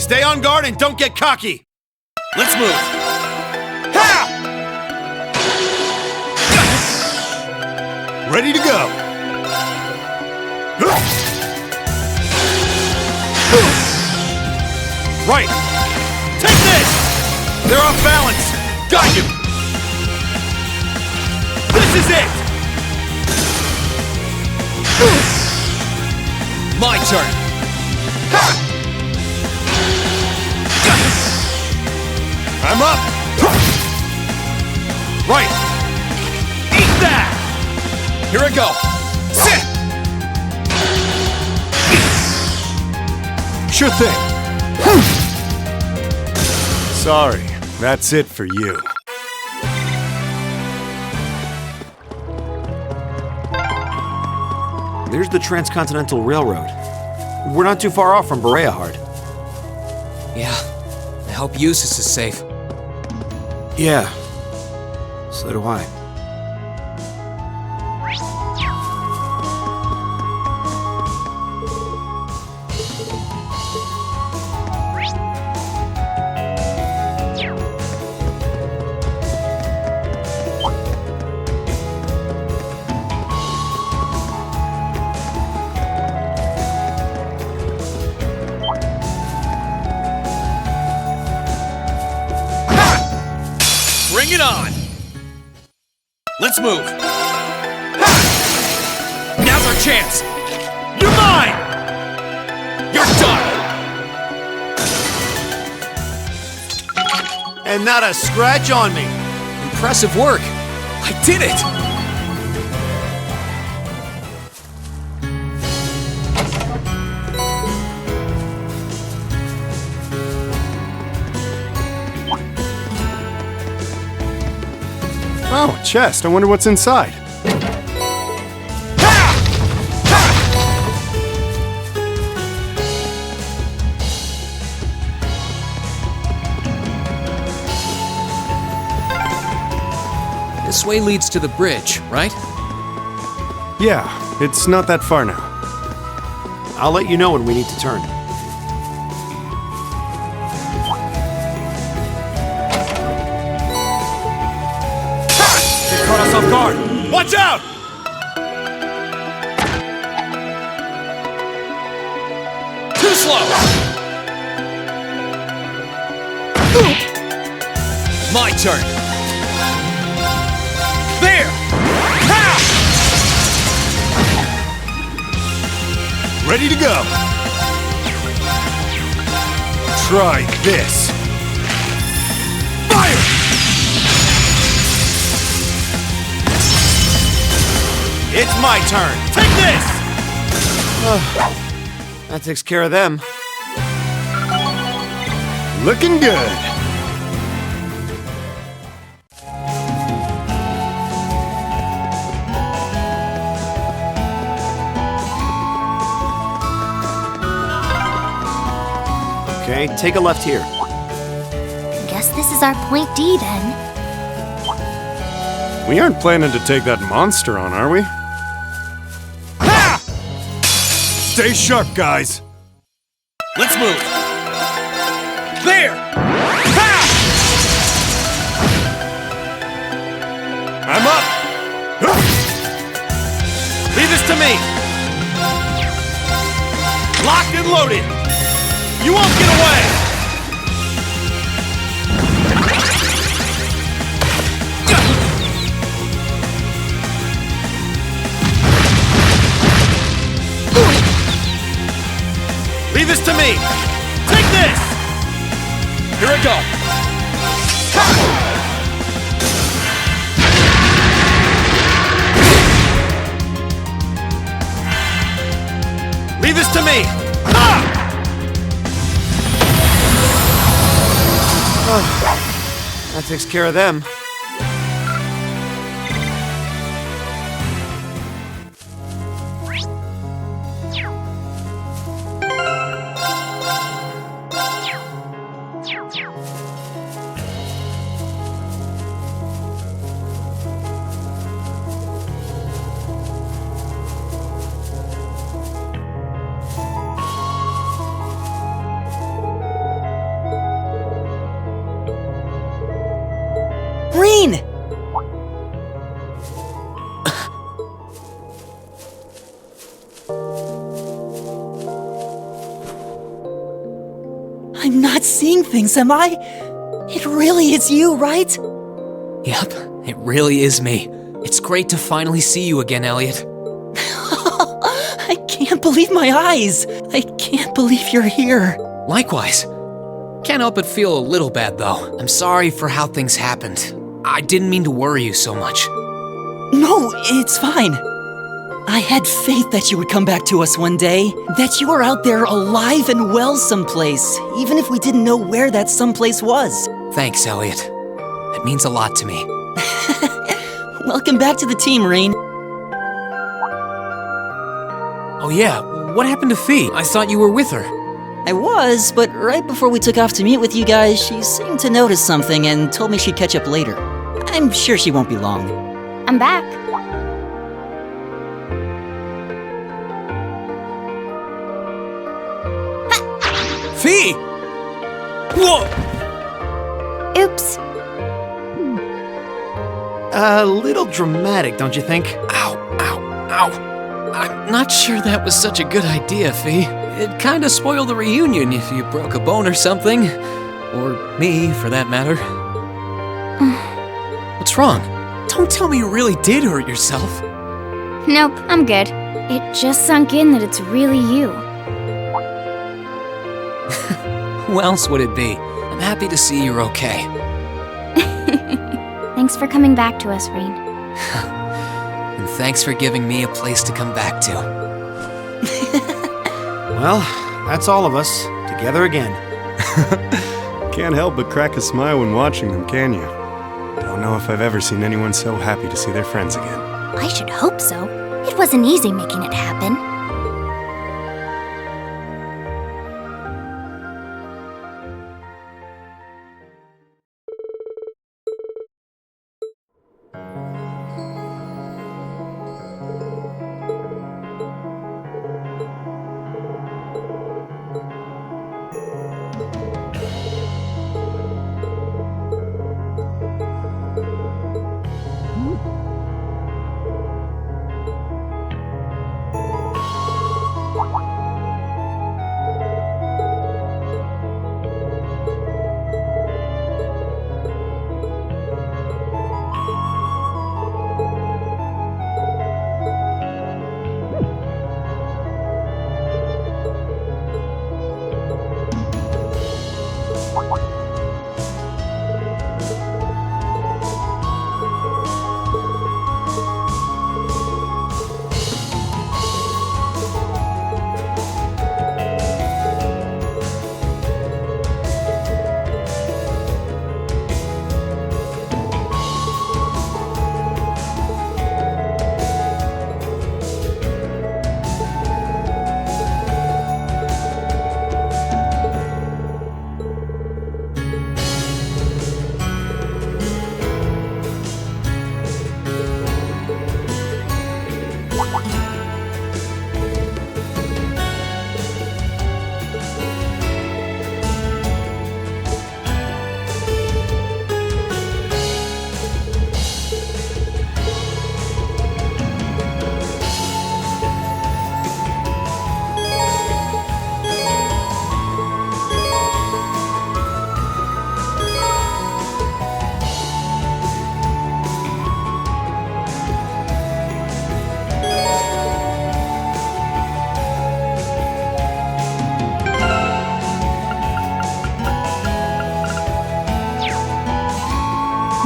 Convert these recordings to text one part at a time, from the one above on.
Stay on guard and don't get cocky. Let's move. Ha! Ready to go. Right. Take this! They're off balance. Got you. This is it. My turn. Ha! I'm up. Right. Eat that. Here I go. Sit. Sure thing. Sorry, that's it for you. There's the Transcontinental Railroad. We're not too far off from Bereahard. Yeah, I hope Eustace is safe. Yeah, so do I. Bring it on! Let's move! Ha! Now's our chance! You're mine! You're done! And not a scratch on me! Impressive work! I did it! Oh, a chest. I wonder what's inside. This way leads to the bridge, right? Yeah, it's not that far now. I'll let you know when we need to turn. Caught us off guard! Watch out! Too slow! My turn! There! Ha! Ready to go! Try this! Fire! It's my turn! Take this! That takes care of them. Looking good. Okay, take a left here. Guess this is our point D then. We aren't planning to take that monster on, are we? Ha! Stay sharp, guys. Let's move. There! Ha! I'm up! Leave this to me! Locked and loaded! You won't get away! Leave this to me! Take this! Here I go! Ha! Leave this to me! Ah! That takes care of them. seeing things, am I? It really is you, right? Yep, it really is me. It's great to finally see you again, Elliot. I can't believe my eyes. I can't believe you're here. Likewise. Can't help but feel a little bad, though. I'm sorry for how things happened. I didn't mean to worry you so much. No, it's fine. I had faith that you would come back to us one day, that you were out there alive and well someplace, even if we didn't know where that someplace was. Thanks, Elliot. It means a lot to me. Welcome back to the team, Rain. Oh yeah, what happened to Fee? I thought you were with her. I was, but right before we took off to meet with you guys, she seemed to notice something and told me she'd catch up later. I'm sure she won't be long. I'm back. Fee! Whoa! Oops. A little dramatic, don't you think? Ow, ow, ow. I'm not sure that was such a good idea, Fee. It'd kinda spoil the reunion if you broke a bone or something. Or me, for that matter. What's wrong? Don't tell me you really did hurt yourself. Nope, I'm good. It just sunk in that it's really you. Who else would it be? I'm happy to see you're okay. Thanks for coming back to us, Rain. And thanks for giving me a place to come back to. Well, that's all of us, together again. Can't help but crack a smile when watching them, can you? Don't know if I've ever seen anyone so happy to see their friends again. I should hope so. It wasn't easy making it happen.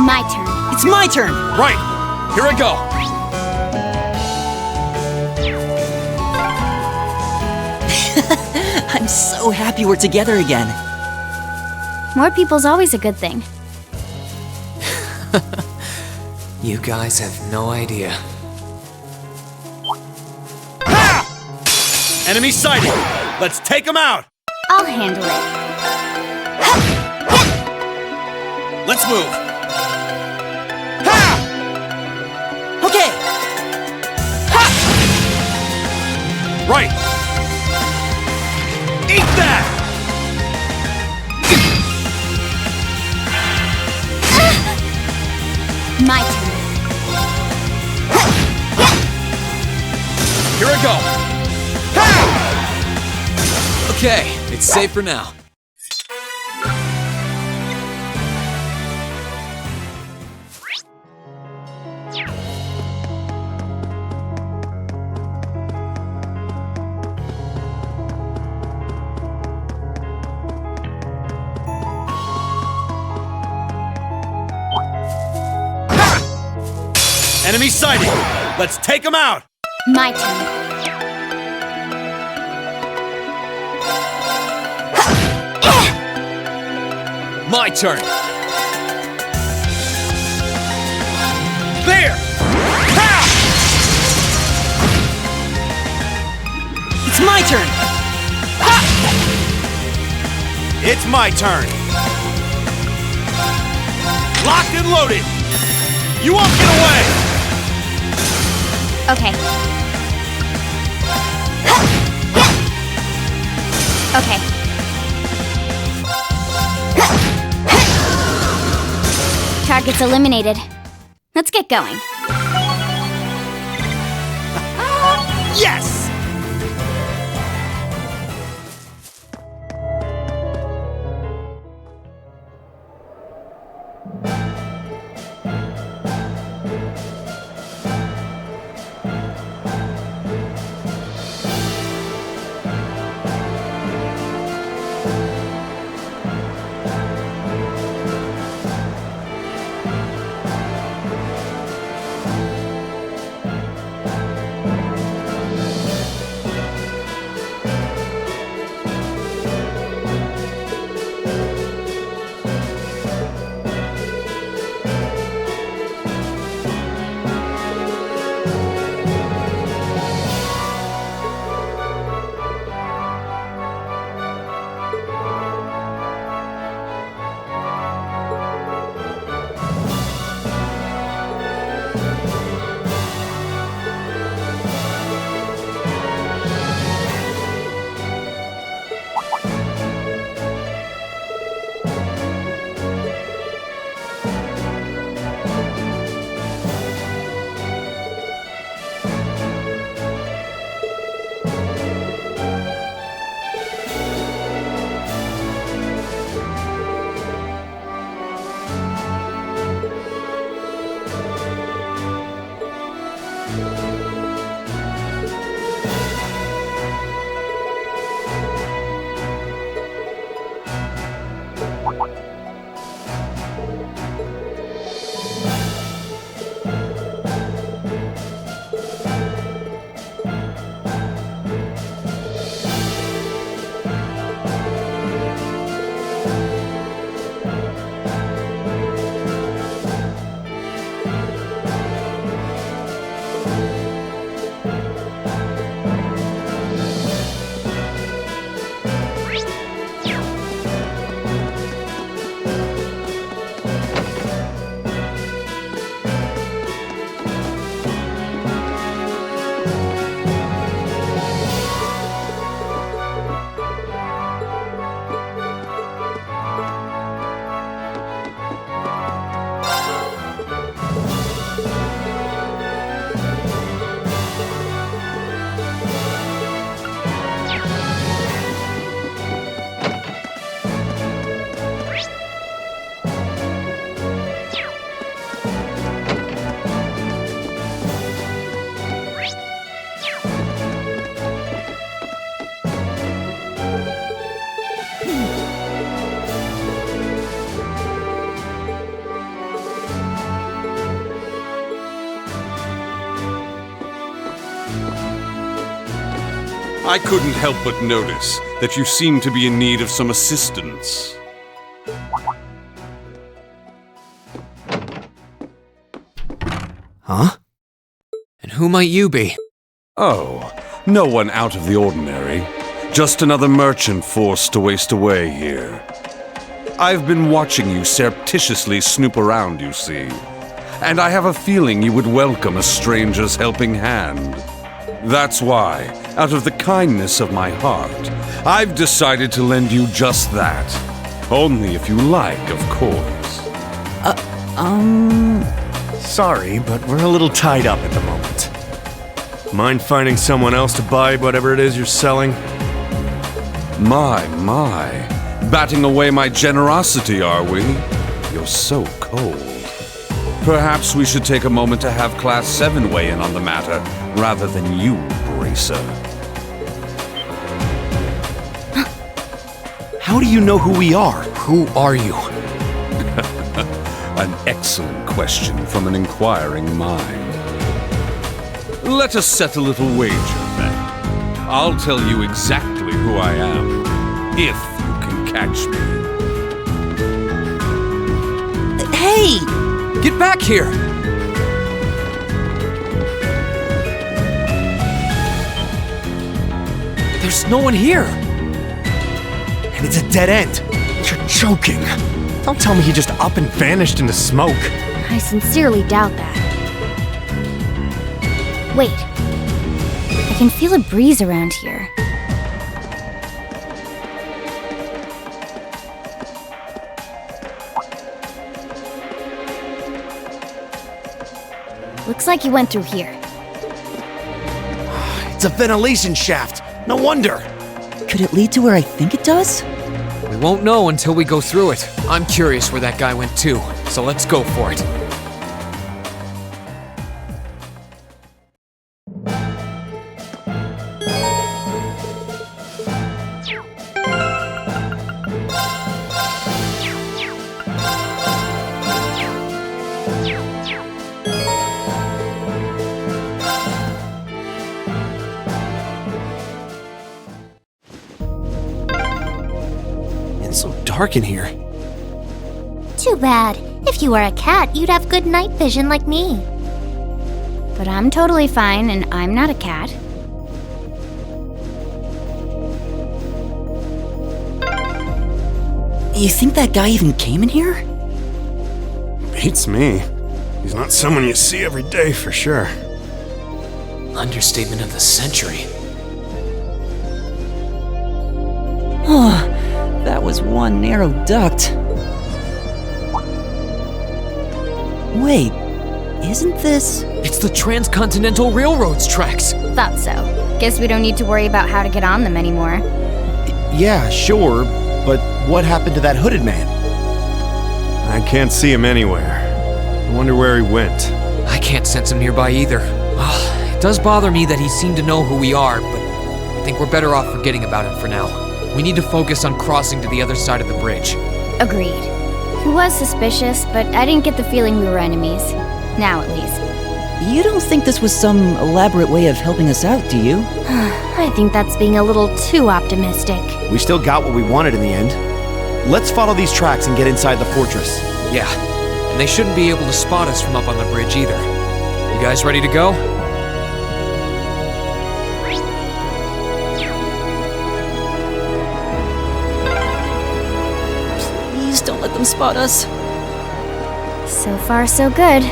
My turn. It's my turn! Right, here I go. I'm so happy we're together again. More people's always a good thing. You guys have no idea. Ha! Enemy sighted! Let's take them out! I'll handle it. Let's move! Okay! Right! Eat that! My turn. Here I go. Okay, it's safe for now. exciting! Let's take them out! My turn. My turn. There! Ha! It's my turn! It's my turn! Locked and loaded! You won't get away! Okay. Okay. Target's eliminated. Let's get going. Yes! I couldn't help but notice that you seem to be in need of some assistance. Huh? And who might you be? Oh, no one out of the ordinary. Just another merchant forced to waste away here. I've been watching you surreptitiously snoop around, you see. And I have a feeling you would welcome a stranger's helping hand. That's why, out of the kindness of my heart, I've decided to lend you just that. Only if you like, of course. Sorry, but we're a little tied up at the moment. Mind finding someone else to buy whatever it is you're selling? My. Batting away my generosity, are we? You're so cold. Perhaps we should take a moment to have Class 7 weigh in on the matter, rather than you, Bracer. How do you know who we are? Who are you? An excellent question from an inquiring mind. Let us set a little wager, then. I'll tell you exactly who I am, if you can catch me. Hey! Get back here! There's no one here! And it's a dead end. You're joking. Don't tell me he just up and vanished into smoke. I sincerely doubt that. Wait. I can feel a breeze around here. Looks like he went through here. It's a ventilation shaft. No wonder. Could it lead to where I think it does? We won't know until we go through it. I'm curious where that guy went too, so let's go for it. It's so dark in here. Too bad. If you were a cat, you'd have good night vision like me. But I'm totally fine, and I'm not a cat. You think that guy even came in here? Beats me. He's not someone you see every day for sure. Understatement of the century. Oh, that was one narrow duct. Wait, isn't this... It's the Transcontinental Railroad's tracks. Thought so. Guess we don't need to worry about how to get on them anymore. Yeah, sure, but what happened to that hooded man? I can't see him anywhere. I wonder where he went. I can't sense him nearby either. It does bother me that he seemed to know who we are, but I think we're better off forgetting about him for now. We need to focus on crossing to the other side of the bridge. Agreed. He was suspicious, but I didn't get the feeling we were enemies. Now, at least. You don't think this was some elaborate way of helping us out, do you? I think that's being a little too optimistic. We still got what we wanted in the end. Let's follow these tracks and get inside the fortress. Yeah, and they shouldn't be able to spot us from up on the bridge either. You guys ready to go? Please don't let them spot us. So far, so good.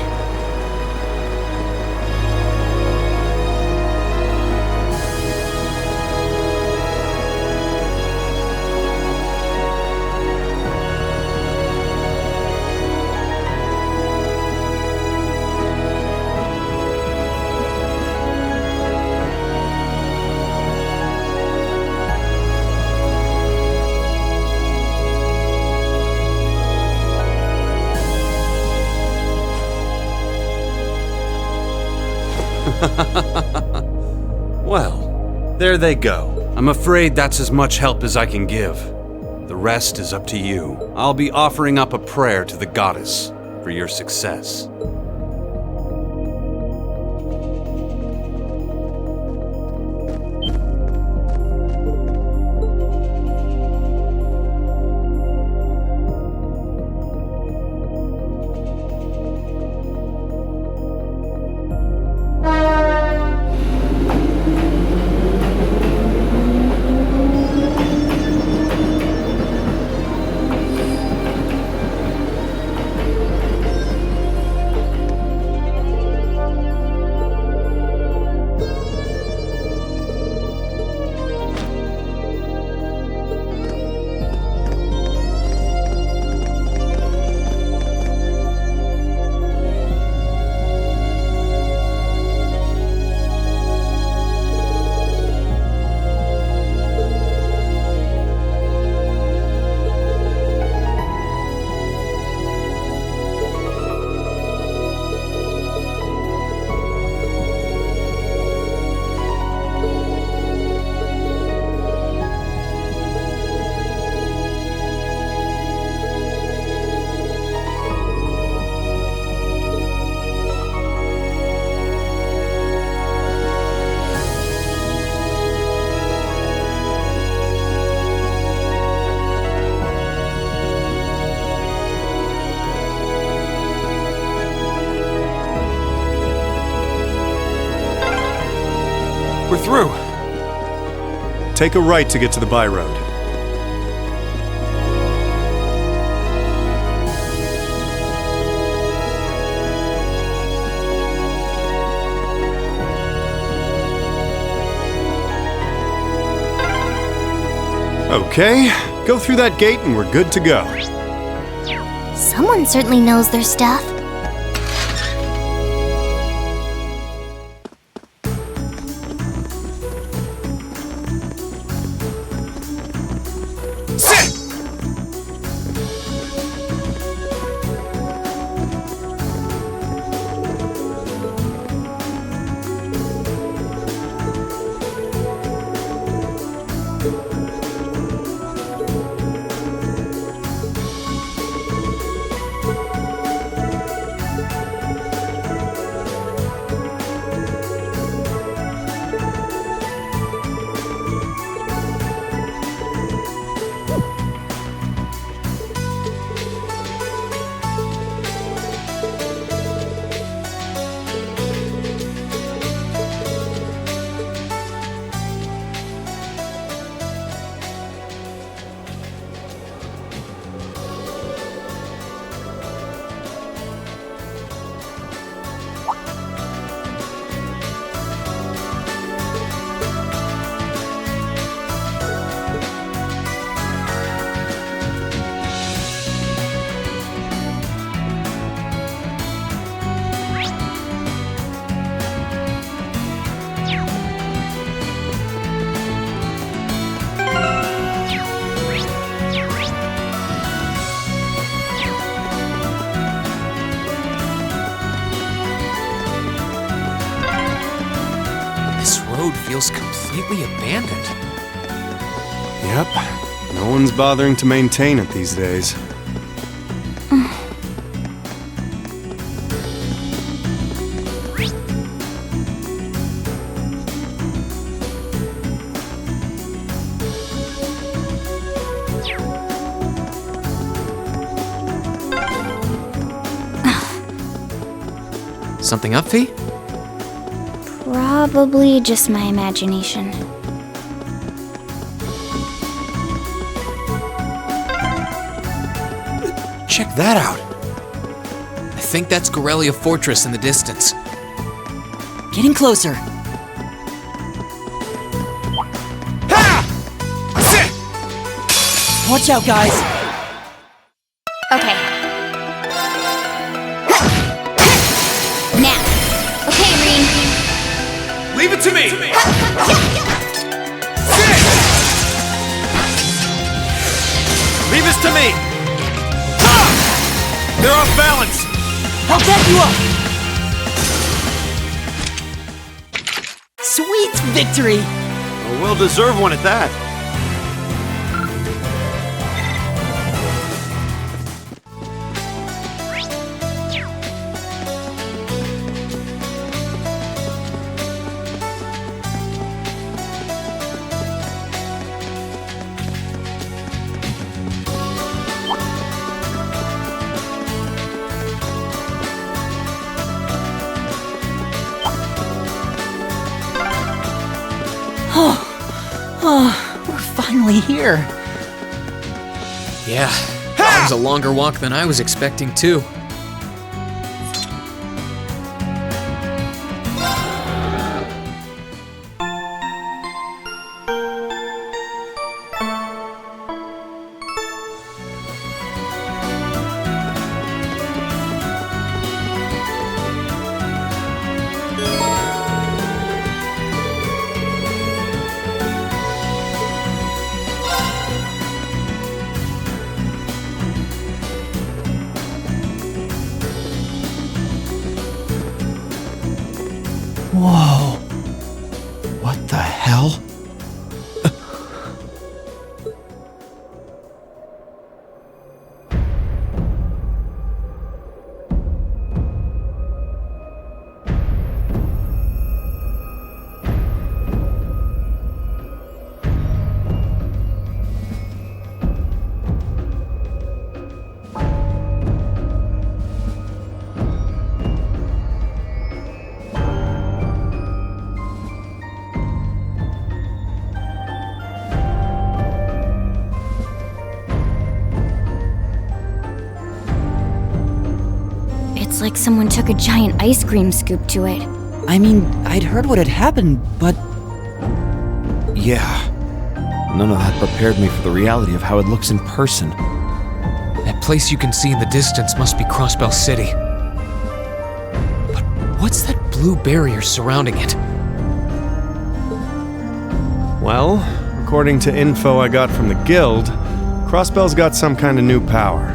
Well, there they go. I'm afraid that's as much help as I can give. The rest is up to you. I'll be offering up a prayer to the goddess for your success. We're through. Take a right to get to the by road. Okay, go through that gate and we're good to go. Someone certainly knows their stuff. Feels completely abandoned. Yep, no one's bothering to maintain it these days. Something up, Fee? Probably just my imagination. Check that out. I think that's Gorelia Fortress in the distance. Getting closer. Watch out, guys. Okay. Now. Okay, Reen. Leave it to me! Leave this to me! They're off balance! I'll back you up! Sweet victory! A well-deserved one at that. Oh, we're finally here. Yeah, that was a longer walk than I was expecting, too. Whoa. What the hell? like someone took a giant ice cream scoop to it. I mean, I'd heard what had happened, but Yeah. None of that prepared me for the reality of how it looks in person. That place you can see in the distance must be Crossbell City. But what's that blue barrier surrounding it? Well, according to info I got from the Guild, Crossbell's got some kind of new power.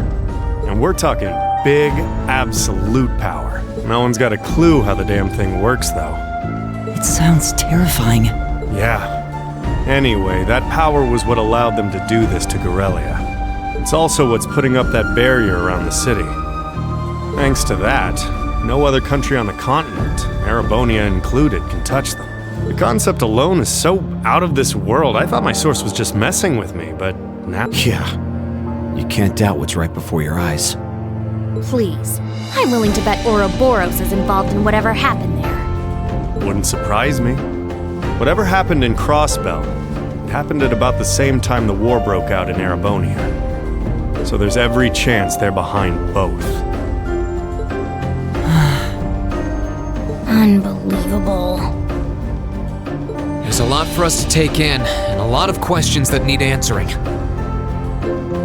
And we're talking big, absolute power. No one's got a clue how the damn thing works, though. it sounds terrifying. Yeah. Anyway, that power was what allowed them to do this to Gorelia. It's also what's putting up that barrier around the city. Thanks to that, no other country on the continent, Erebonia included, can touch them. The concept alone is so out of this world, I thought my source was just messing with me, but now... Yeah. You can't doubt what's right before your eyes. Please. I'm willing to bet Ouroboros is involved in whatever happened there. Wouldn't surprise me. Whatever happened in Crossbell, it happened at about the same time the war broke out in Erebonia. So there's every chance they're behind both. Unbelievable. There's a lot for us to take in, and a lot of questions that need answering.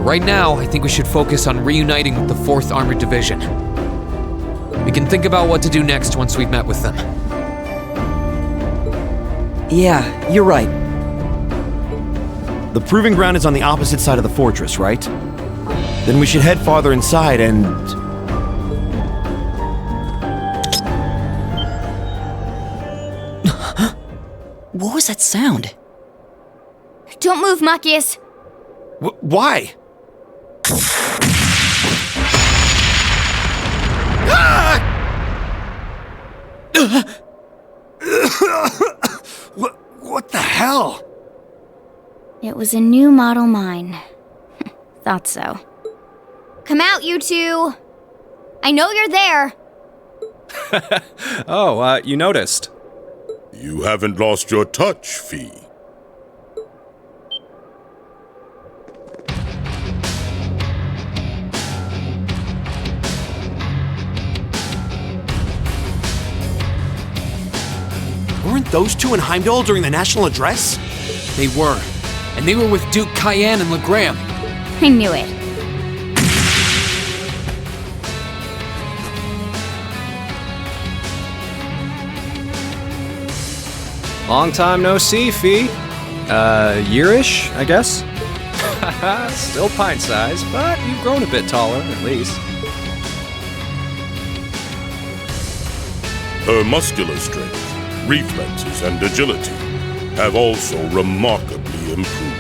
Right now, I think we should focus on reuniting with the 4th Armored Division. We can think about what to do next once we've met with them. Yeah, you're right. The proving ground is on the opposite side of the fortress, right? Then we should head farther inside and... What was that sound? Don't move, Machias. Why? What the hell? It was a new model mine. Thought so. Come out, you two! I know you're there! Oh, you noticed. You haven't lost your touch, Fee. Weren't those two in Heimdall during the national address? They were. And they were with Duke Cayenne and Legram. I knew it. Long time no see, Fee. Yearish, I guess? Still pint-sized, but you've grown a bit taller, at least. Her muscular strength, reflexes, and agility have also remarkably improved.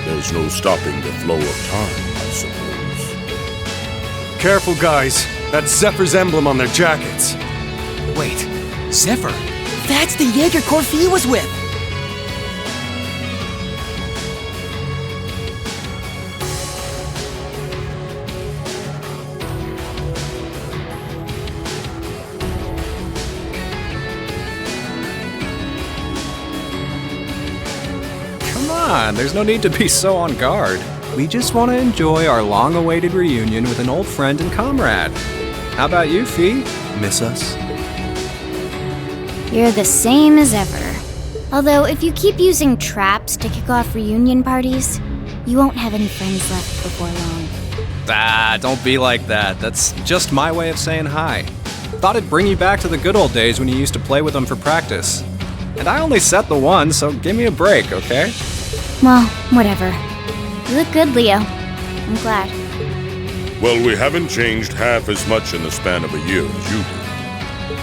There's no stopping the flow of time, I suppose. Careful, guys. That's Zephyr's emblem on their jackets. Wait, Zephyr? That's the Jaeger Corps Fee was with! Come on, there's no need to be so on guard. We just want to enjoy our long-awaited reunion with an old friend and comrade. How about you, Fee? Miss us? You're the same as ever. Although, if you keep using traps to kick off reunion parties, you won't have any friends left before long. Ah, don't be like that. That's just my way of saying hi. Thought it'd bring you back to the good old days when you used to play with them for practice. And I only set the one, so give me a break, okay? Well, whatever. You look good, Leo. I'm glad. Well, we haven't changed half as much in the span of a year as you do.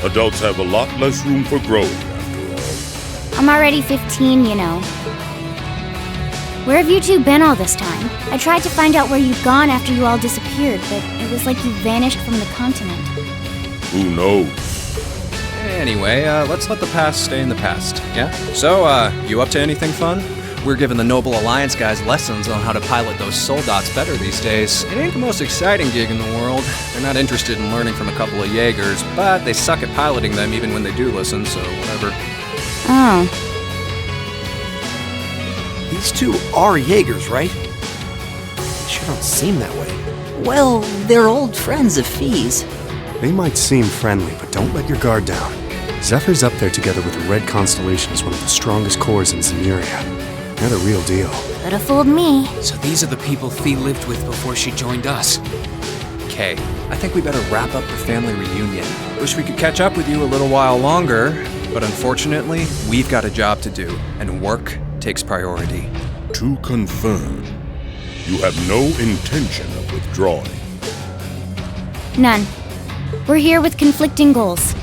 Adults have a lot less room for growing, after all. I'm already 15, you know. Where have you two been all this time? I tried to find out where you'd gone after you all disappeared, but it was like you vanished from the continent. Who knows? Anyway, let's let the past stay in the past, yeah? So, you up to anything fun? We're giving the Noble Alliance guys lessons on how to pilot those Soldats better these days. It ain't the most exciting gig in the world. They're not interested in learning from a couple of Jaegers, but they suck at piloting them even when they do listen, so whatever. Oh. These two are Jaegers, right? They sure don't seem that way. Well, they're old friends of Fee's. They might seem friendly, but don't let your guard down. Zephyr's up there together with the Red Constellation as one of the strongest corps in Zemuria. They're the real deal. Could've fooled me. So these are the people Fee lived with before she joined us. Okay, I think we better wrap up the family reunion. Wish we could catch up with you a little while longer, but unfortunately, we've got a job to do, and work takes priority. To confirm, you have no intention of withdrawing. None. We're here with conflicting goals.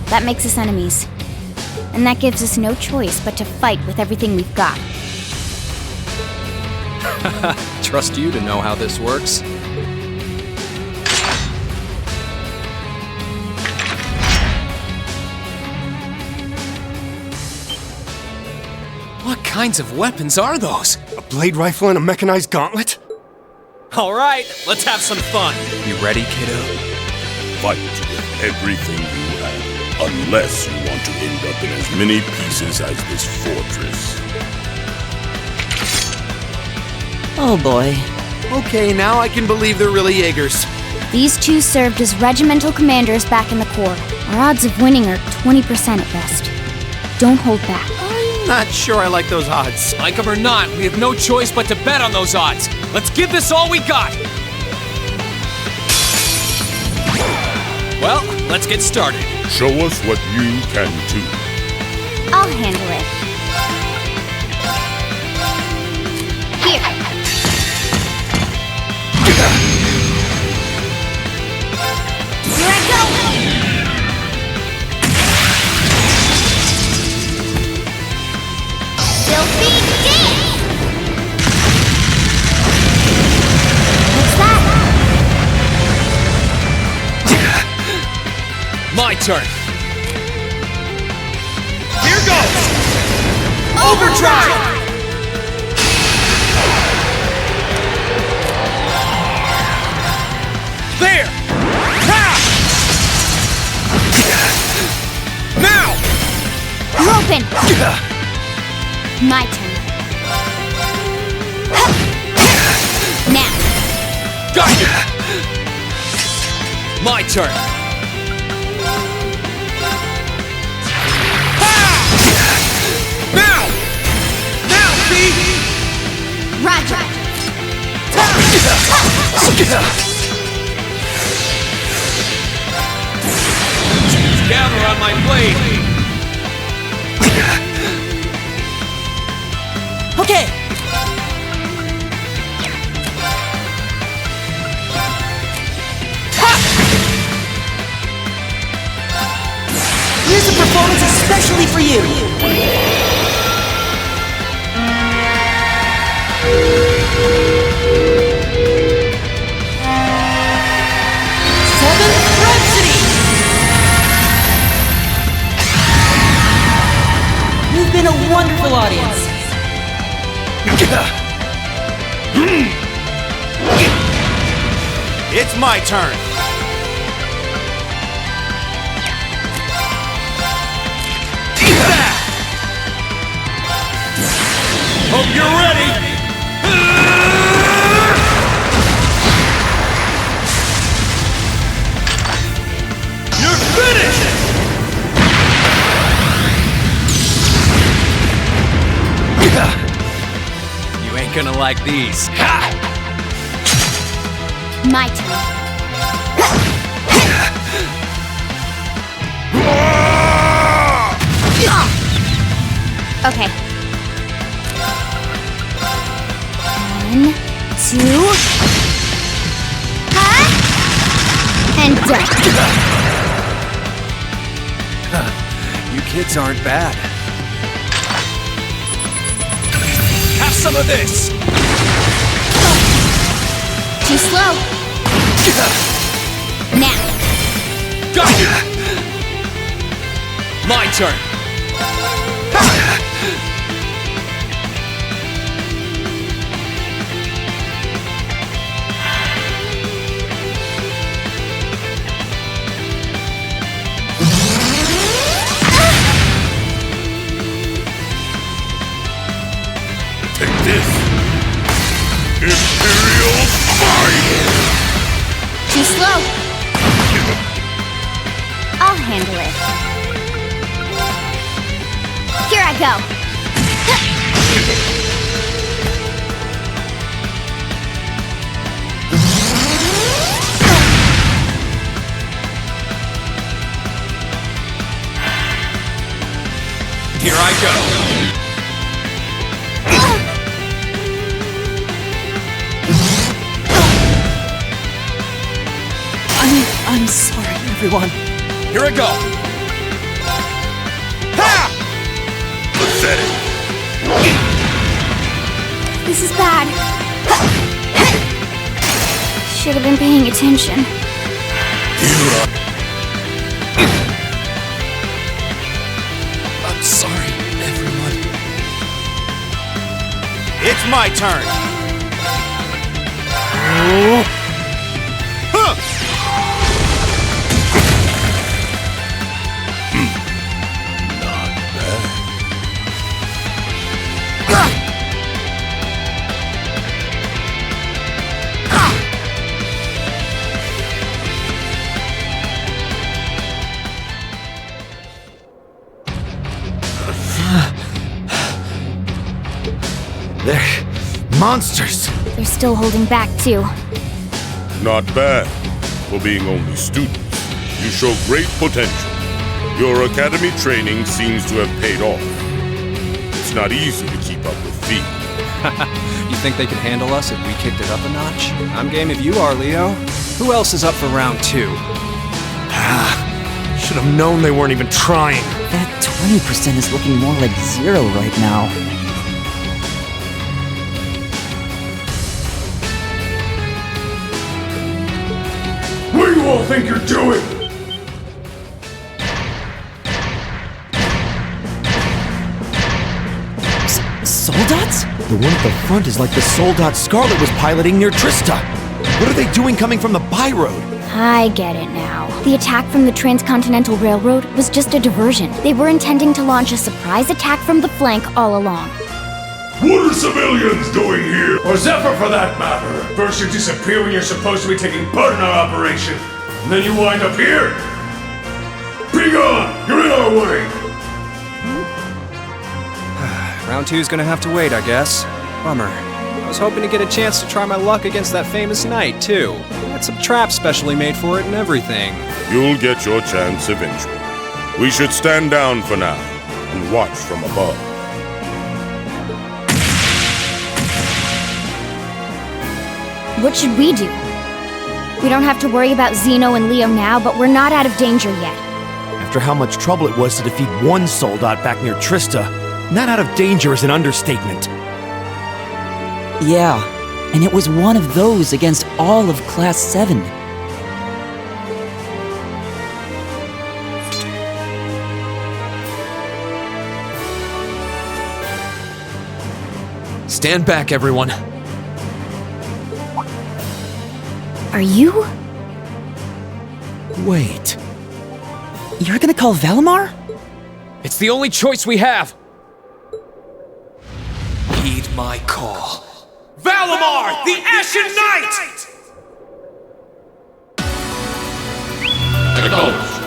That makes us enemies. And that gives us no choice but to fight with everything we've got. Trust you to know how this works. What kinds of weapons are those? A blade rifle and a mechanized gauntlet? All right, let's have some fun. You ready, kiddo? Fight with everything you have, unless you want to end up in as many pieces as this fortress. Oh boy. Okay, now I can believe they're really Jaegers. These two served as regimental commanders back in the Corps. Our odds of winning are 20% at best. Don't hold back. I'm not sure I like those odds. Like them or not, we have no choice but to bet on those odds. Let's give this all we got. Well, let's get started. Show us what you can do. I'll handle it. Here. Here I go! Filthy dance! What's that? My turn. Here goes! Overdrive! There! Ha! Now! You're open! My turn. Now! Got you! My turn. Now! Now, Pete! Roger! Gather on my blade! Okay. Here's a performance especially for you. Seventh Rhapsody! You've been a wonderful audience. It's my turn. Hope you're ready! You're finished! You ain't gonna like these. My turn. Okay. 1, 2. And done. You kids aren't bad. Have some of this! Too slow. Now. Got you! My turn! Take this! Imperial Fire! Too slow. handle it. Here I go. Here I go. I'm sorry, everyone. Here I go. Ha! Pathetic. This is bad. Should have been paying attention. I'm sorry, everyone. It's my turn. They're monsters. They're still holding back, too. Not bad. For being only students, you show great potential. Your academy training seems to have paid off. It's not easy to keep up with Fee. You think they could handle us if we kicked it up a notch? I'm game if you are, Leo. Who else is up for round 2? Should have known they weren't even trying. That 20% is looking more like 0 right now. What do you all think you're doing? Soldats? The one at the front is like the Soldat Scarlet was piloting near Trista. What are they doing coming from the by-road? I get it now. The attack from the Transcontinental Railroad was just a diversion. They were intending to launch a surprise attack from the flank all along. What are civilians doing here? Or Zephyr, for that matter. First you disappear when you're supposed to be taking part in our operation, and then you wind up here? Be gone! You're in our way! Round 2's gonna have to wait, I guess. Bummer. I was hoping to get a chance to try my luck against that famous knight, too. Had some traps specially made for it and everything. You'll get your chance eventually. We should stand down for now and watch from above. What should we do? We don't have to worry about Zeno and Leo now, but we're not out of danger yet. After how much trouble it was to defeat one Soldat back near Trista, not out of danger is an understatement. Yeah, and it was one of those against all of Class 7. Stand back, everyone. Are you? Wait. You're gonna call Valimar? It's the only choice we have. Heed my call. Valimar, the Ashen Knight! Acknowledged.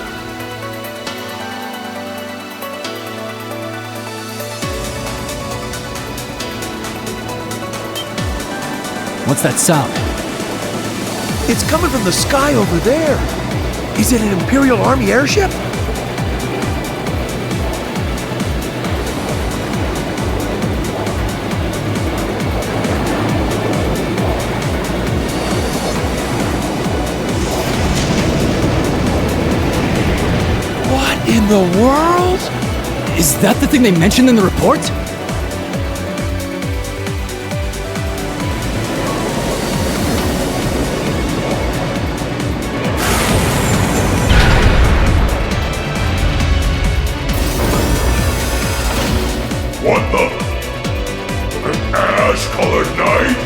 What's that sound? It's coming from the sky over there. Is it an Imperial Army airship? What in the world? Is that the thing they mentioned in the report? What the? An ash-colored knight?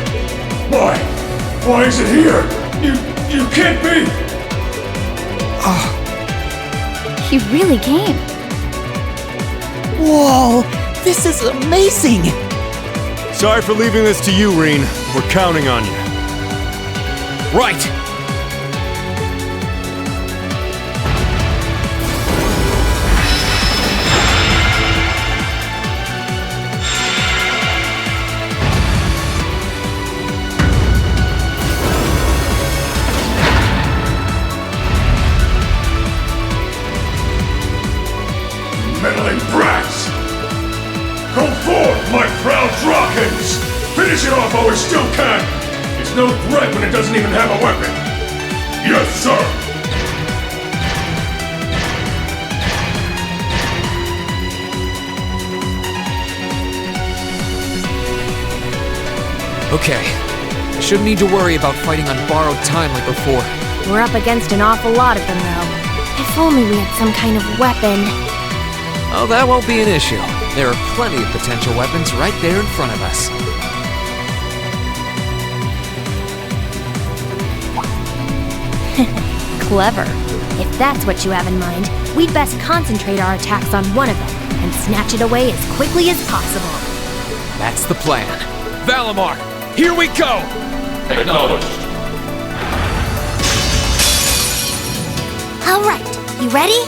Why? Why is it here? You can't be! He really came. Whoa, this is amazing! Sorry for leaving this to you, Reen. We're counting on you. Right! Finish it off while we still can! It's no threat when it doesn't even have a weapon! Yes, sir! Okay. I shouldn't need to worry about fighting on borrowed time like before. We're up against an awful lot of them, though. If only we had some kind of weapon. Oh, that won't be an issue. There are plenty of potential weapons right there in front of us. Clever. If that's what you have in mind, we'd best concentrate our attacks on one of them and snatch it away as quickly as possible. That's the plan. Valimar, here we go! Acknowledged. All right, you ready?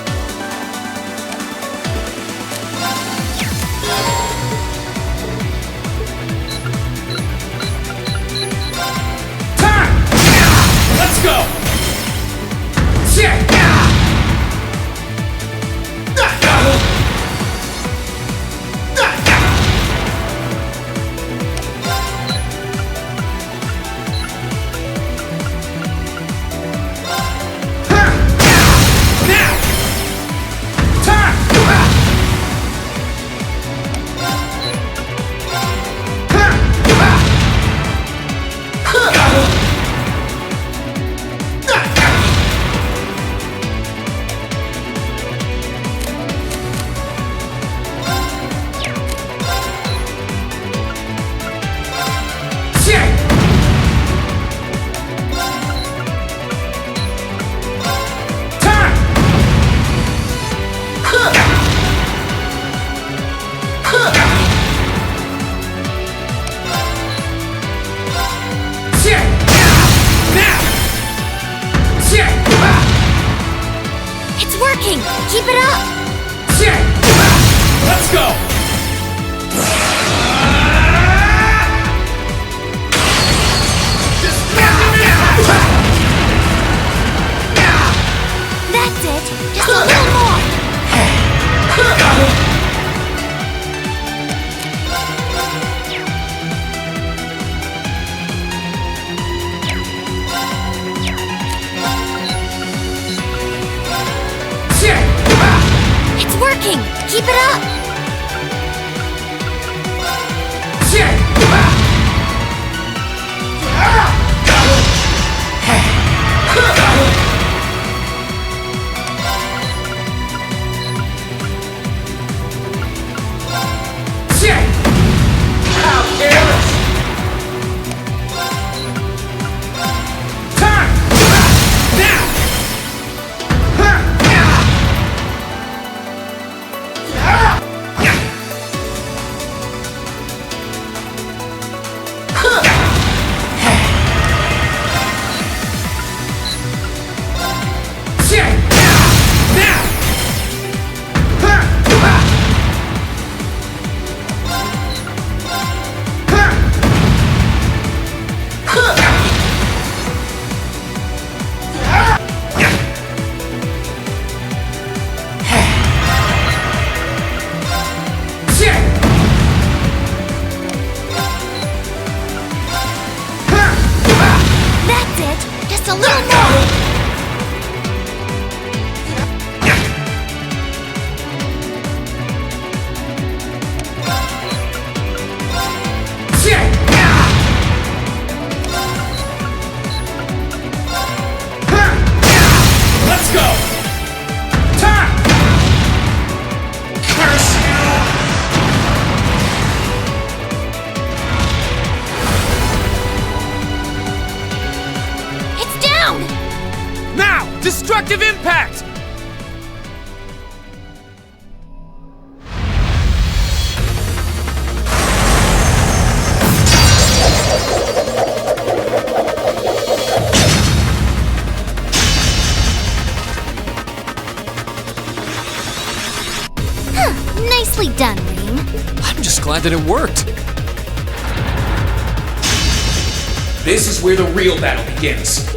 Time! Let's go! It's working! Keep it up! Let's go! That's it! Just a little more! It's working! Keep it up! Just a little more! Let's go! Time! Curse you! It's down! Now! Destructive impact! Nicely done, Reem. I'm just glad that it worked. This is where the real battle begins.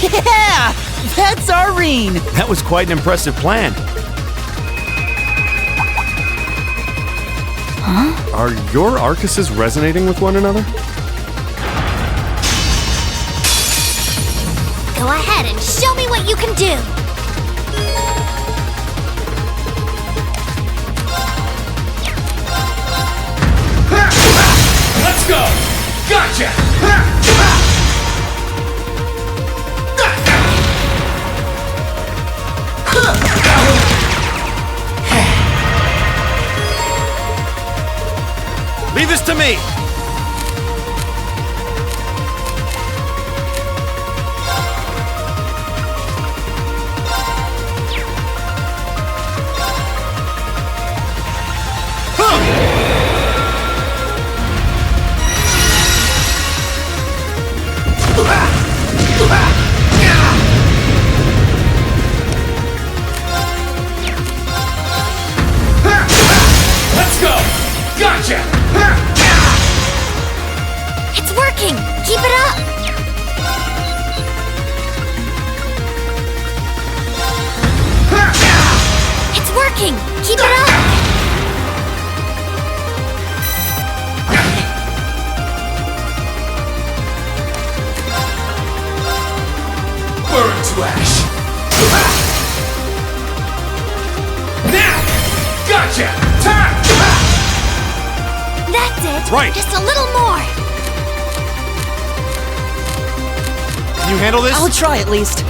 Yeah! That's Irene! That was quite an impressive plan. Huh? Are your Arcuses resonating with one another? Go ahead and show me what you can do! Let's go! Gotcha! Leave this to me! Let's go! Gotcha! It's working! Keep it up! It's working! Keep it up! Burn to ash! Now! Gotcha! Time! That's it! Right. Just a little more! Can you handle this? I'll try at least.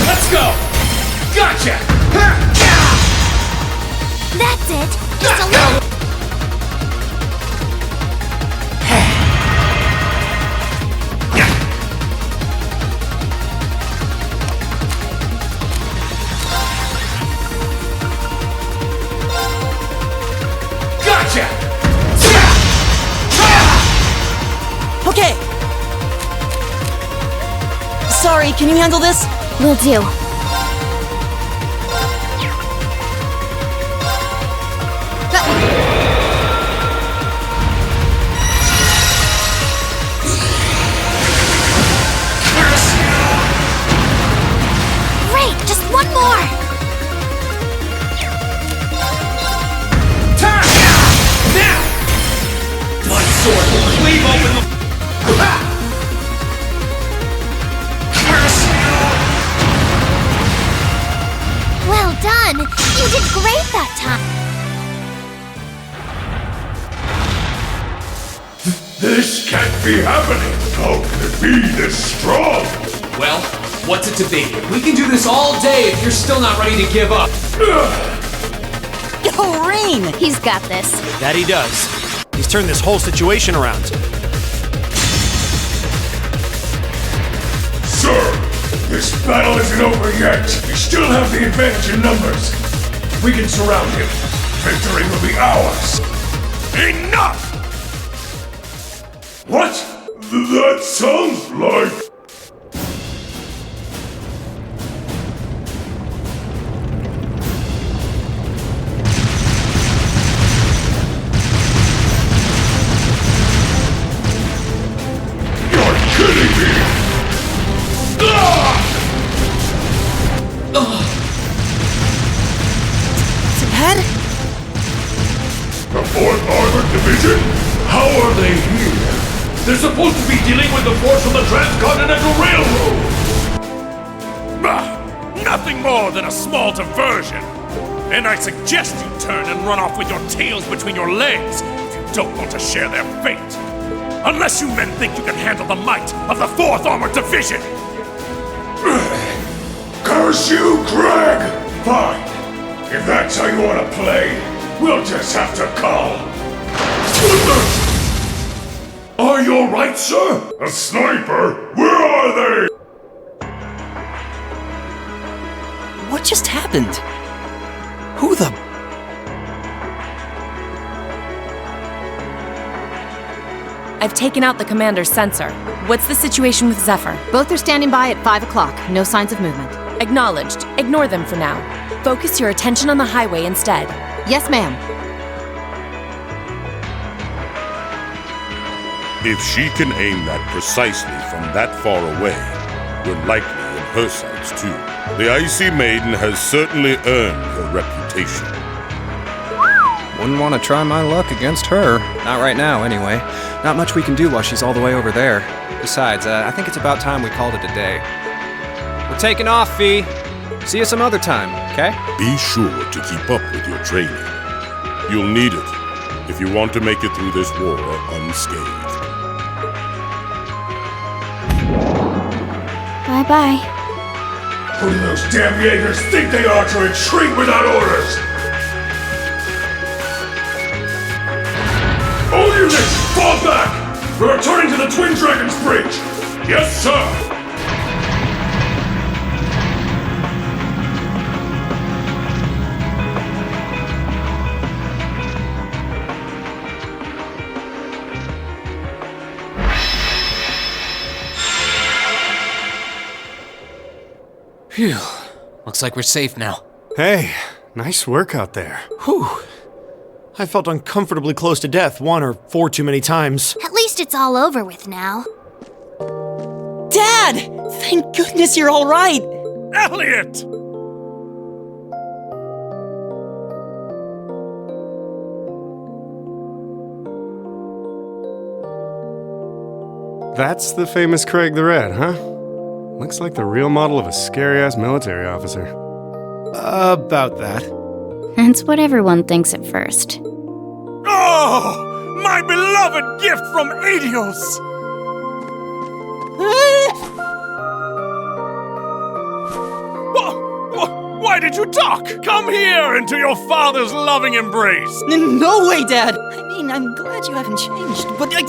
Let's go! Gotcha! That's it! Just a little... Gotcha! Okay! Sorry, can you handle this? Will do. Great! Just one more! Time! Now! My sword will cleave open the... Well done! You did great that time! This can't be happening! How can it be this strong? Well, what's it to be? We can do this all day if you're still not ready to give up. Yo, Rain! He's got this. That he does. He's turned this whole situation around. Sir, this battle isn't over yet. We still have the advantage in numbers. We can surround him. Victory will be ours. Enough! What? That sounds like... You're kidding me! Dad? The 4th Armored Division? How are they here? They're supposed to be dealing with the force from the Transcontinental Railroad! Nothing more than a small diversion. And I suggest you turn and run off with your tails between your legs if you don't want to share their fate. Unless you men think you can handle the might of the 4th Armored Division! Curse you, Greg! Fine. If that's how you want to play, we'll just have to call. Are you alright, sir? A sniper? Where are they? What just happened? Who the... I've taken out the commander's sensor. What's the situation with Zephyr? Both are standing by at 5 o'clock. No signs of movement. Acknowledged. Ignore them for now. Focus your attention on the highway instead. Yes, ma'am. If she can aim that precisely from that far away, we're likely in her sights too. The Icy Maiden has certainly earned her reputation. Wouldn't want to try my luck against her. Not right now, anyway. Not much we can do while she's all the way over there. Besides, I think it's about time we called it a day. We're taking off, Fee. See you some other time, okay? Be sure to keep up with your training. You'll need it if you want to make it through this war unscathed. Bye-bye. Who do those damn Jaegers think they are to retreat without orders? All units, fall back! We're returning to the Twin Dragons Bridge! Yes, sir! Phew. Looks like we're safe now. Hey, nice work out there. Whew. I felt uncomfortably close to death 1 or 4 too many times. At least it's all over with now. Dad! Thank goodness you're all right! Elliot! That's the famous Craig the Red, huh? Looks like the real model of a scary-ass military officer. About that. That's what everyone thinks at first. Oh! My beloved gift from Adios! Why did you talk? Come here into your father's loving embrace! No way, Dad! I mean, I'm glad you haven't changed, but Dad!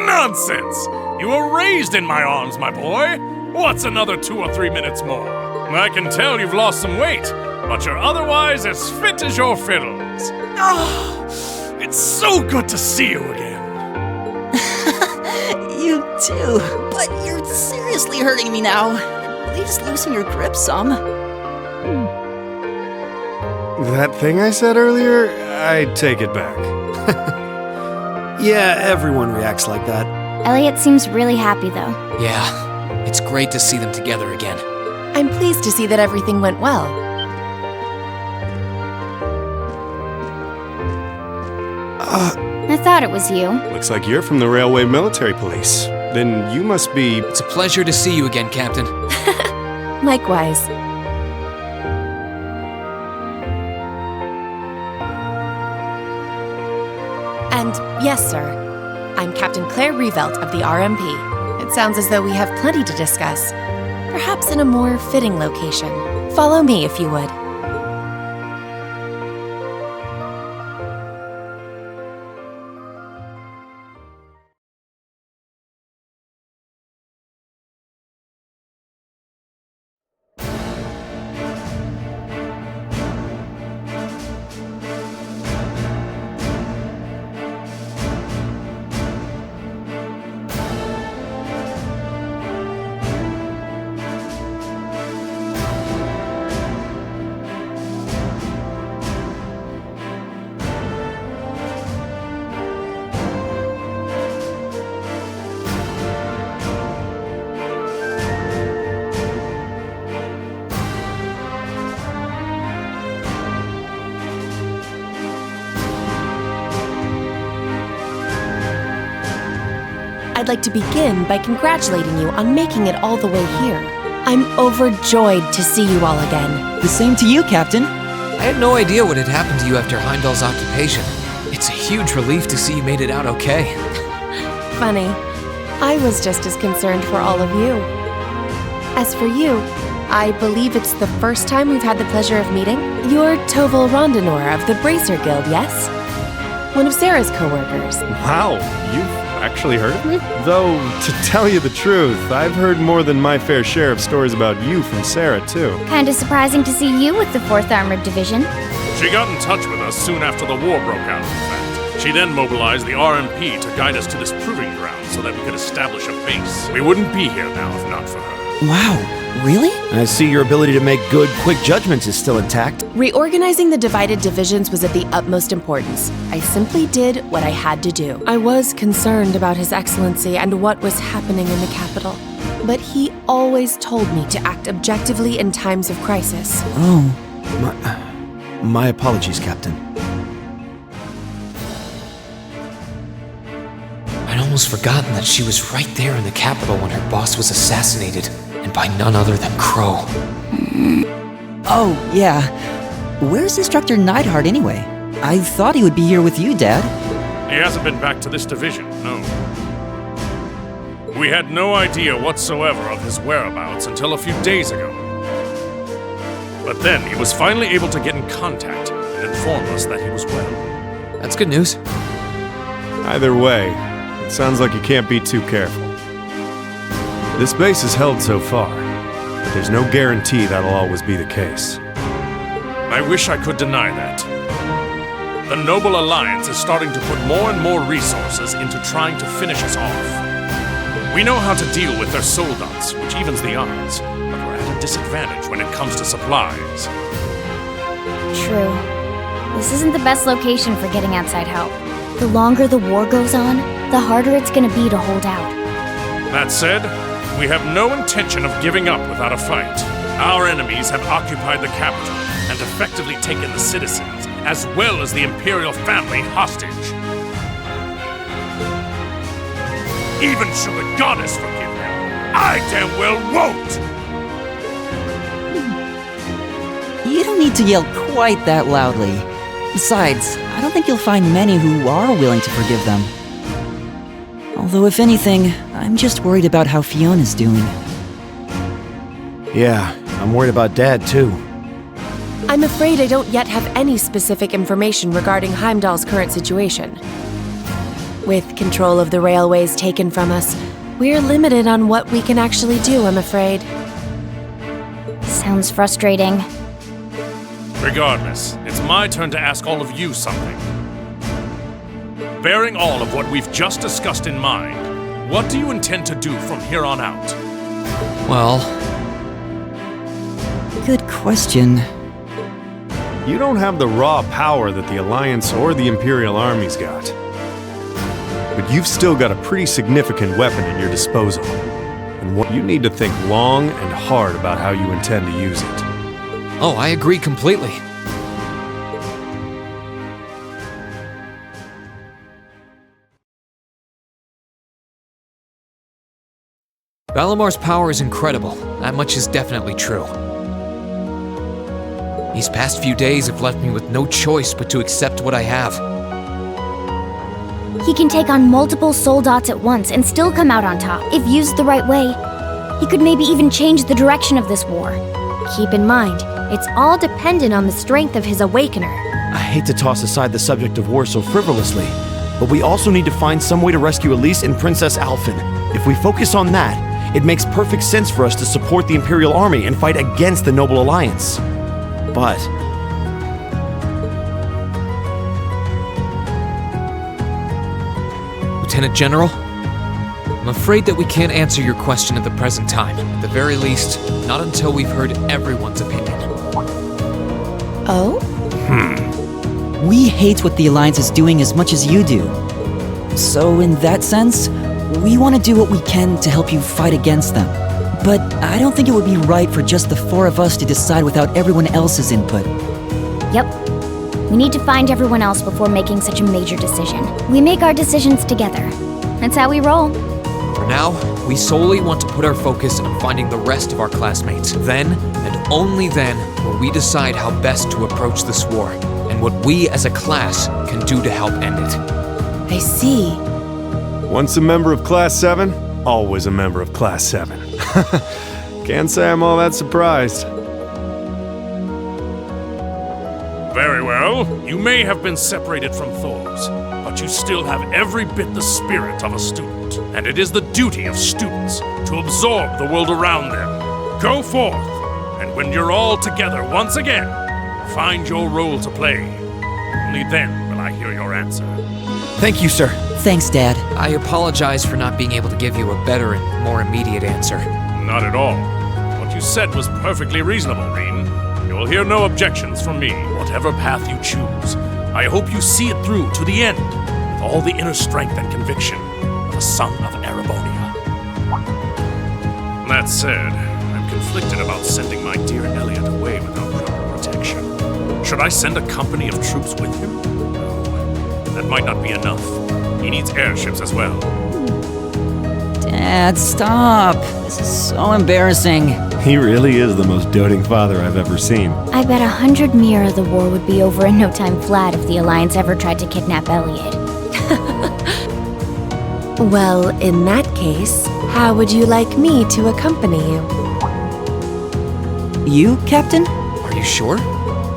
Nonsense! You were raised in my arms, my boy. What's another 2 or 3 minutes more? I can tell you've lost some weight, but you're otherwise as fit as your fiddles. Oh, it's so good to see you again. You too, but you're seriously hurting me now. Please loosen your grip some. That thing I said earlier, I take it back. Yeah, everyone reacts like that. Elliot seems really happy, though. Yeah, it's great to see them together again. I'm pleased to see that everything went well. I thought it was you. Looks like you're from the Railway Military Police. Then you must be... It's a pleasure to see you again, Captain. Likewise. And yes, sir. I'm Captain Claire Revelt of the RMP. It sounds as though we have plenty to discuss. Perhaps in a more fitting location. Follow me if you would. I'd like to begin by congratulating you on making it all the way here. I'm overjoyed to see you all again. The same to you, Captain. I had no idea what had happened to you after Heimdall's occupation. It's a huge relief to see you made it out okay. Funny. I was just as concerned for all of you. As for you, I believe it's the first time we've had the pleasure of meeting. You're Toval Rondinor of the Bracer Guild, yes? One of Sarah's co-workers. Wow, you've actually heard of me? Though, to tell you the truth, I've heard more than my fair share of stories about you from Sarah, too. Kinda surprising to see you with the 4th Armored Division. She got in touch with us soon after the war broke out, in fact. She then mobilized the RMP to guide us to this proving ground so that we could establish a base. We wouldn't be here now if not for her. Wow, really? I see your ability to make good, quick judgments is still intact. Reorganizing the divided divisions was of the utmost importance. I simply did what I had to do. I was concerned about His Excellency and what was happening in the capital, but he always told me to act objectively in times of crisis. Oh. My apologies, Captain. I'd almost forgotten that she was right there in the capital when her boss was assassinated, and by none other than Crow. Oh, yeah. Where's Instructor Neidhart anyway? I thought he would be here with you, Dad. He hasn't been back to this division, no. We had no idea whatsoever of his whereabouts until a few days ago. But then he was finally able to get in contact and inform us that he was well. That's good news. Either way, it sounds like you can't be too careful. This base is held so far, but there's no guarantee that'll always be the case. I wish I could deny that. The Noble Alliance is starting to put more and more resources into trying to finish us off. We know how to deal with their soldats, which evens the odds, but we're at a disadvantage when it comes to supplies. True. This isn't the best location for getting outside help. The longer the war goes on, the harder it's gonna be to hold out. That said, we have no intention of giving up without a fight. Our enemies have occupied the capital and effectively taken the citizens, as well as the Imperial family, hostage. Even should the goddess forgive them, I damn well won't! You don't need to yell quite that loudly. Besides, I don't think you'll find many who are willing to forgive them. Although, if anything, I'm just worried about how Fiona's doing. Yeah, I'm worried about Dad, too. I'm afraid I don't yet have any specific information regarding Heimdall's current situation. With control of the railways taken from us, we're limited on what we can actually do, I'm afraid. Sounds frustrating. Regardless, it's my turn to ask all of you something. Bearing all of what we've just discussed in mind, what do you intend to do from here on out? Well... Good question. You don't have the raw power that the Alliance or the Imperial armies got. But you've still got a pretty significant weapon at your disposal. And what you need to think long and hard about how you intend to use it. Oh, I agree completely. Valamar's power is incredible. That much is definitely true. These past few days have left me with no choice but to accept what I have. He can take on multiple soldats at once and still come out on top. If used the right way, he could maybe even change the direction of this war. Keep in mind, it's all dependent on the strength of his Awakener. I hate to toss aside the subject of war so frivolously, but we also need to find some way to rescue Elise and Princess Alphen. If we focus on that, it makes perfect sense for us to support the Imperial Army and fight against the Noble Alliance. But... Lieutenant General, I'm afraid that we can't answer your question at the present time. At the very least, not until we've heard everyone's opinion. Oh? We hate what the Alliance is doing as much as you do. So in that sense, we want to do what we can to help you fight against them. But I don't think it would be right for just the four of us to decide without everyone else's input. Yep. We need to find everyone else before making such a major decision. We make our decisions together. That's how we roll. For now, we solely want to put our focus on finding the rest of our classmates. Then, and only then, will we decide how best to approach this war, and what we as a class can do to help end it. I see. Once a member of Class 7, always a member of Class 7. Can't say I'm all that surprised. Very well. You may have been separated from Thors, but you still have every bit the spirit of a student, and it is the duty of students to absorb the world around them. Go forth, and when you're all together once again, find your role to play. Only then will I hear your answer. Thank you, sir. Thanks, Dad. I apologize for not being able to give you a better and more immediate answer. Not at all. What you said was perfectly reasonable, Reen. You will hear no objections from me, whatever path you choose. I hope you see it through to the end, with all the inner strength and conviction of a son of Erebonia. That said, I'm conflicted about sending my dear Elliot away without proper protection. Should I send a company of troops with him? No, that might not be enough. He needs airships as well. Dad, stop. This is so embarrassing. He really is the most doting father I've ever seen. I bet 100 Mira the war would be over in no time flat if the Alliance ever tried to kidnap Elliot. Well, in that case, how would you like me to accompany you? You, Captain? Are you sure?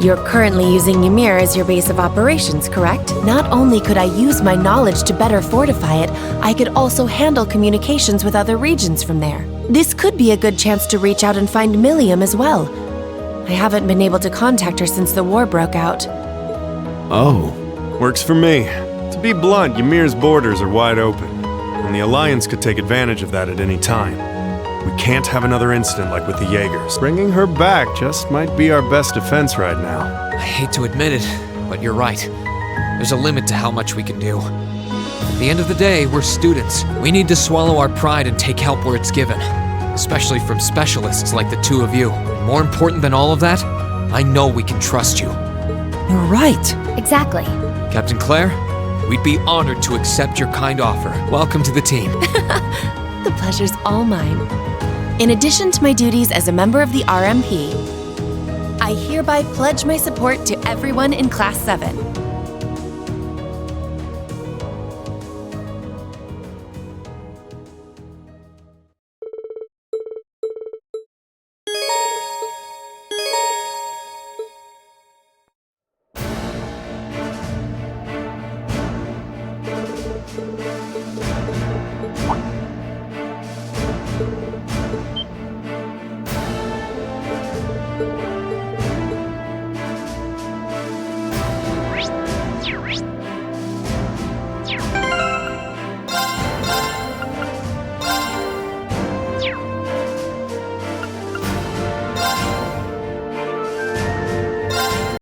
You're currently using Ymir as your base of operations, correct? Not only could I use my knowledge to better fortify it, I could also handle communications with other regions from there. This could be a good chance to reach out and find Milliam as well. I haven't been able to contact her since the war broke out. Oh, works for me. To be blunt, Ymir's borders are wide open, and the Alliance could take advantage of that at any time. We can't have another incident like with the Jaegers. Bringing her back just might be our best defense right now. I hate to admit it, but you're right. There's a limit to how much we can do. At the end of the day, we're students. We need to swallow our pride and take help where it's given. Especially from specialists like the two of you. And more important than all of that, I know we can trust you. You're right. Exactly. Captain Claire, we'd be honored to accept your kind offer. Welcome to the team. The pleasure's all mine. In addition to my duties as a member of the RMP, I hereby pledge my support to everyone in Class 7.